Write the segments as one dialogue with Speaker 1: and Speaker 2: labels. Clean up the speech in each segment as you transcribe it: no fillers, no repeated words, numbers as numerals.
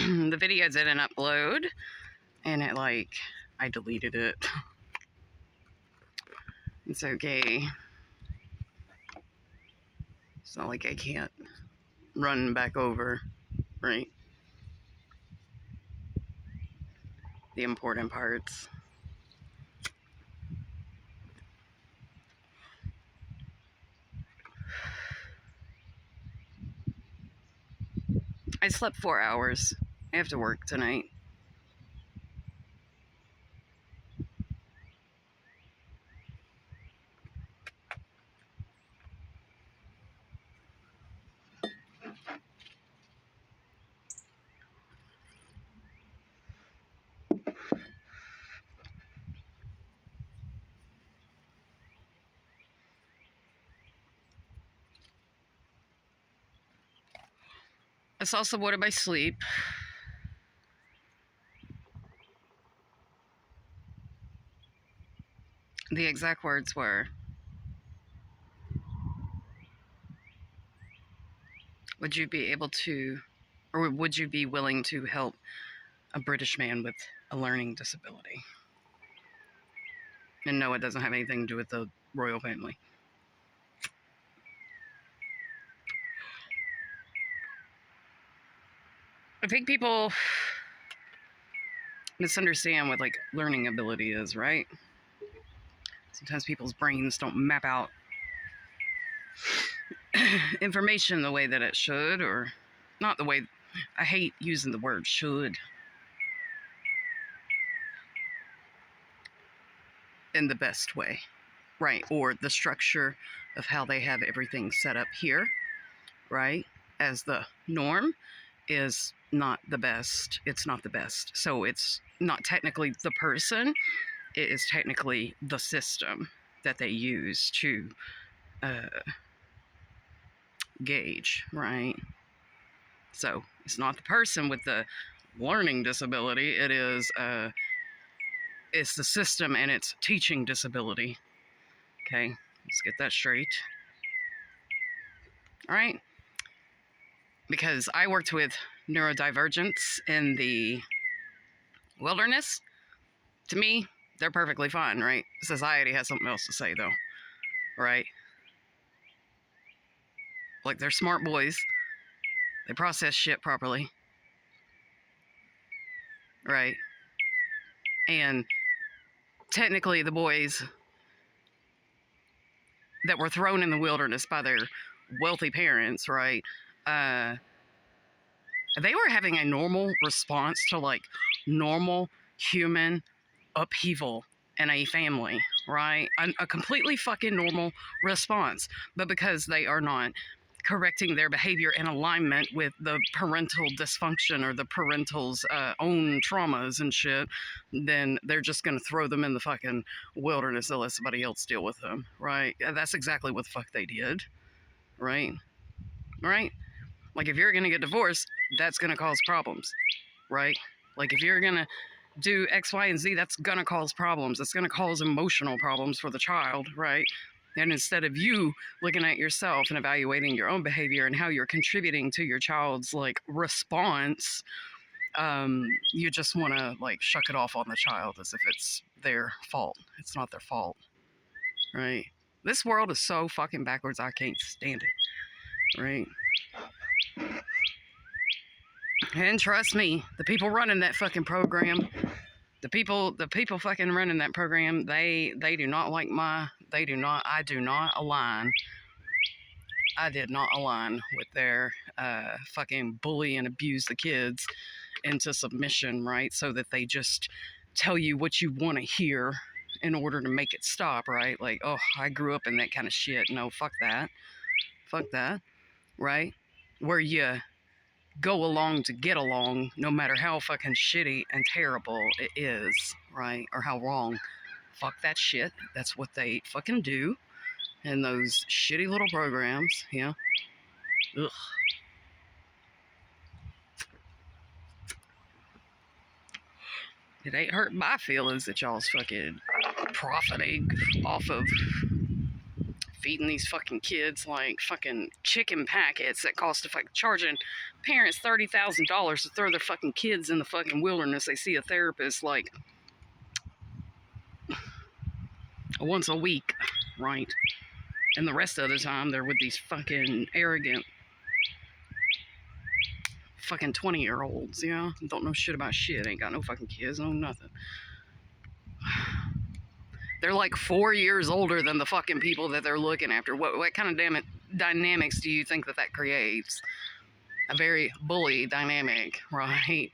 Speaker 1: the video didn't upload, and I deleted it. It's okay. It's not like I can't run back over, right? The important parts. I slept 4 hours. I have to work tonight. I saw some water by sleep. The exact words were, would you be able to, or would you be willing to help a British man with a learning disability? And no, it doesn't have anything to do with the royal family. I think people misunderstand what learning ability is, right? Sometimes people's brains don't map out information the way that it should, or not the way. I hate using the word should. In the best way, right? Or the structure of how they have everything set up here, right? As the norm is not the best. It's not the best. So it's not technically the person. It is technically the system that they use to gauge, right? So it's not the person with the learning disability. It is it's the system and its teaching disability. Okay, let's get that straight. All right. Because I worked with neurodivergents in the wilderness. To me, they're perfectly fine, right? Society has something else to say, though, right? Like, they're smart boys. They process shit properly, right? And technically, the boys that were thrown in the wilderness by their wealthy parents, right? They were having a normal response to normal human upheaval in a family, right? A completely fucking normal response. But because they are not correcting their behavior in alignment with the parental dysfunction or the parental's own traumas and shit, then they're just going to throw them in the fucking wilderness and let somebody else deal with them, right? That's exactly what the fuck they did, right? Right? Like, if you're going to get divorced, that's going to cause problems, right? Like, if you're going to do X, Y, and Z, that's going to cause problems. It's going to cause emotional problems for the child, right? And instead of you looking at yourself and evaluating your own behavior and how you're contributing to your child's response, you just want to shuck it off on the child as if it's their fault. It's not their fault, right? This world is so fucking backwards, I can't stand it, right? And trust me, the people running that fucking program, the people fucking running that program, they do not like I do not align. I did not align with their fucking bully and abuse the kids into submission, right? So that they just tell you what you want to hear in order to make it stop, right? Like, oh, I grew up in that kind of shit. No, fuck that. Fuck that, right? Where you go along to get along, no matter how fucking shitty and terrible it is, right? Or how wrong. Fuck that shit. That's what they fucking do in those shitty little programs, yeah. Ugh. It ain't hurting my feelings that y'all's fucking profiting off of feeding these fucking kids like fucking chicken packets that cost a fucking charging parents $30,000 to throw their fucking kids in the fucking wilderness. They see a therapist like once a week, right? And the rest of the time they're with these fucking arrogant fucking 20-year-olds, yeah? Don't know shit about shit, ain't got no fucking kids, no nothing. They're like 4 years older than the fucking people that they're looking after. What kind of dynamics do you think that creates? A very bully dynamic, right?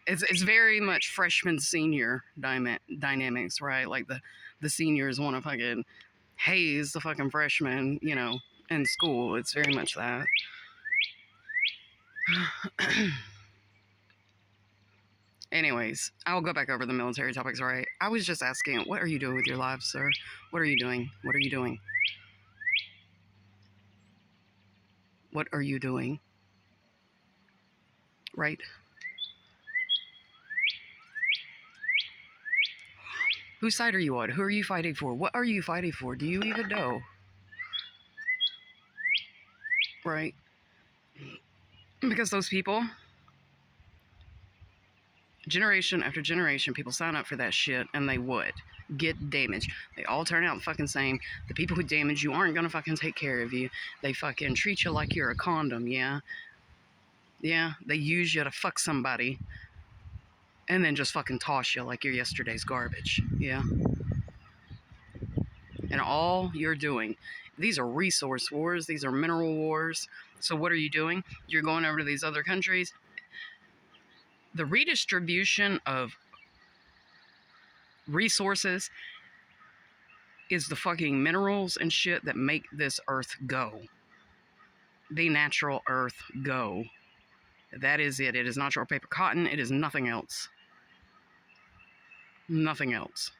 Speaker 1: It's very much freshman senior dynamics, right? Like the seniors want to fucking haze the fucking freshmen, you know, in school. It's very much that. Anyways, I'll go back over the military topics, right? I was just asking, what are you doing with your lives, sir? What are you doing? What are you doing? What are you doing? Right? Whose side are you on? Who are you fighting for? What are you fighting for? Do you even know? Right? Because those people, generation after generation, people sign up for that shit and they would get damaged. They all turn out the fucking same. The people who damage you aren't gonna fucking take care of you. They fucking treat you like you're a condom, yeah? Yeah, they use you to fuck somebody and then just fucking toss you like you're yesterday's garbage, yeah? And all you're doing, these are resource wars, these are mineral wars. So what are you doing? You're going over to these other countries. The redistribution of resources is the fucking minerals and shit that make this earth go. The natural earth go. That is it. It is not your paper cotton. It is nothing else. Nothing else.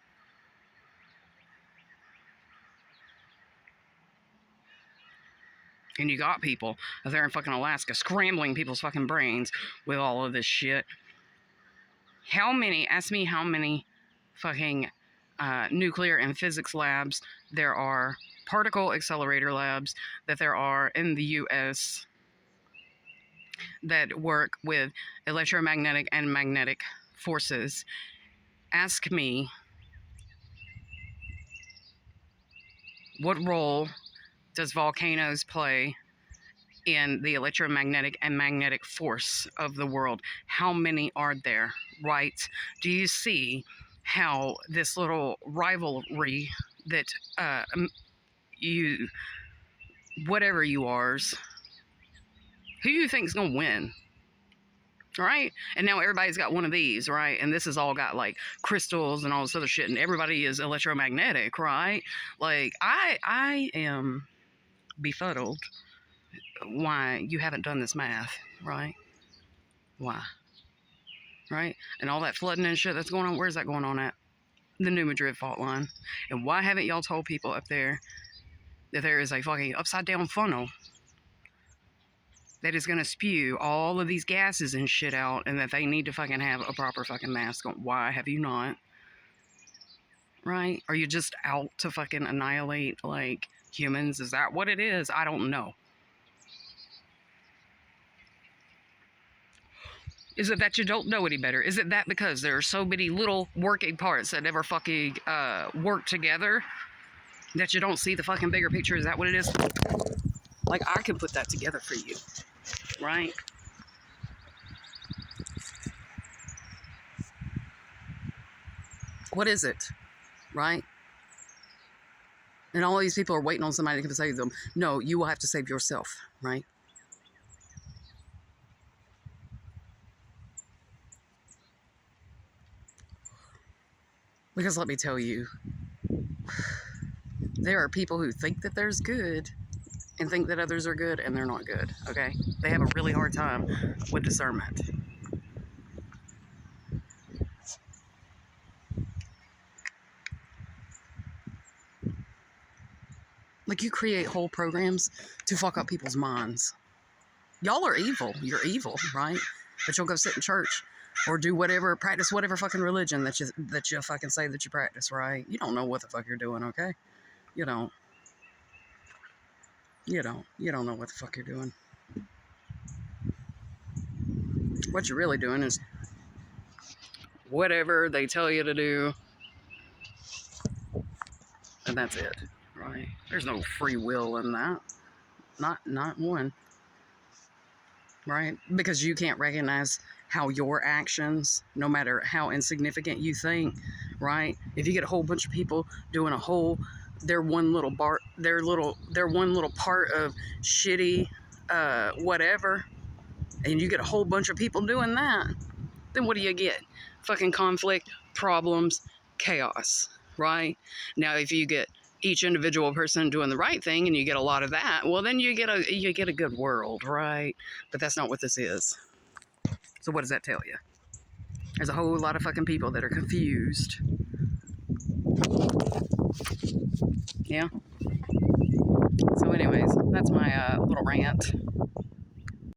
Speaker 1: And you got people out there in fucking Alaska scrambling people's fucking brains with all of this shit. Ask me how many fucking nuclear and physics labs there are, particle accelerator labs that there are in the U.S. that work with electromagnetic and magnetic forces. Ask me, what role does volcanoes play in the electromagnetic and magnetic force of the world? How many are there, right? Do you see how this little rivalry that whatever you are's, who do you think's gonna win? Right? And now everybody's got one of these, right? And this has all got like crystals and all this other shit, and everybody is electromagnetic, right? Like I am befuddled why you haven't done this math, right? Why? Right? And all that flooding and shit that's going on, where's that going on at? The New Madrid fault line. And why haven't y'all told people up there that there is a fucking upside down funnel that is going to spew all of these gases and shit out, and that they need to fucking have a proper fucking mask on? Why have you not? Right? Are you just out to fucking annihilate, like, humans? Is that what it is? I don't know. Is it that you don't know any better? Is it that because there are so many little working parts that never fucking work together that you don't see the fucking bigger picture? Is that what it is? Like, I can put that together for you, right? What is it, right? And all these people are waiting on somebody to come save them. No, you will have to save yourself, right? Because let me tell you, there are people who think that there's good and think that others are good, and they're not good, okay? They have a really hard time with discernment. Like, you create whole programs to fuck up people's minds. Y'all are evil. You're evil, right? But you'll go sit in church or do whatever, practice whatever fucking religion that you fucking say that you practice, right? You don't know what the fuck you're doing, okay? You don't. You don't. You don't know what the fuck you're doing. What you're really doing is whatever they tell you to do, and that's it, right? There's no free will in that. Not one, right? Because you can't recognize how your actions, no matter how insignificant you think, right? If you get a whole bunch of people doing their one little part of shitty whatever, and you get a whole bunch of people doing that, then what do you get? Fucking conflict, problems, chaos, right? Now, if you get each individual person doing the right thing and you get a lot of that, well, then you get a good world, right? But that's not what this is. So what does that tell you? There's a whole lot of fucking people that are confused. Yeah. So anyways, that's my little rant.